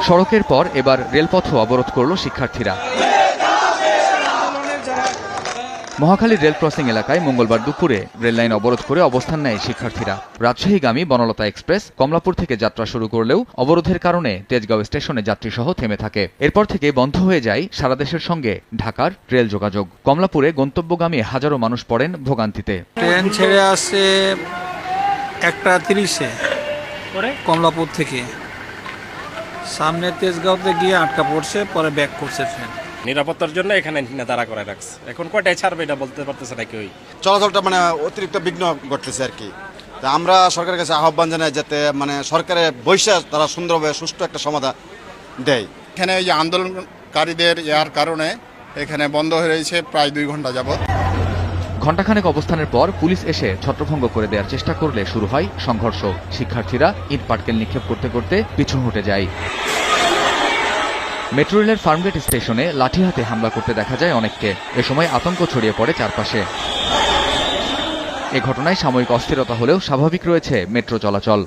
সড়কের পর এবার রেলপথও অবরোধ করল শিক্ষার্থীরা। মহাখালীর রেল ক্রসিং এলাকায় মঙ্গলবার দুপুরে রেললাইন অবরোধ করে অবস্থান নেয় শিক্ষার্থীরা। রাজশাহীগামী বনলতা এক্সপ্রেস কমলাপুর থেকে যাত্রা শুরু করলেও অবরোধের কারণে তেজগাঁও স্টেশনে যাত্রীসহ থেমে থাকে। এরপর থেকে বন্ধ হয়ে যায় সারা দেশের সঙ্গে ঢাকার রেল যোগাযোগ। কমলাপুরে গন্তব্যগামী হাজারো মানুষ পড়েন ভোগান্তিতে। ট্রেন ছেড়ে আসছে 1:30-এ কমলাপুর থেকে, সামনে তেজগাঁওতে গিয়ে আটকা পড়ছে, পরে ব্যাক করছে ট্রেন। নিরাপত্তার জন্য এখানে দাঁড়া করে রাখছে। এখন কয়টায় ছাড়বে এটা বলতে পারতেছে না কেউই। চলাচলটা অতিরিক্ত বিঘ্ন ঘটতেছে আর কি। আমরা সরকারের কাছে আহ্বান জানাই যাতে সরকারের বৈশাখ তারা সুন্দরভাবে সুষ্ঠু একটা সমাধান দেয়। এখানে এই যে আন্দোলনকারীদের ইয়ার কারণে এখানে বন্ধ হয়ে রয়েছে প্রায় 2 ঘন্টা যাবত। ঘণ্টাখানেক অবস্থানের পর পুলিশ এসে ছত্রভঙ্গ করে দেওয়ার চেষ্টা করলে শুরু হয় সংঘর্ষ। শিক্ষার্থীরা ইট পাটকেল নিক্ষেপ করতে করতে পিছু হটে যায়। মেট্রো রেলের ফার্মগেট স্টেশনে লাঠি হাতে হামলা করতে দেখা যায় অনেককে। এ সময় আতঙ্ক ছড়িয়ে পড়ে চারপাশে। এ ঘটনায় সাময়িক অস্থিরতা হলেও স্বাভাবিক রয়েছে মেট্রো চলাচল।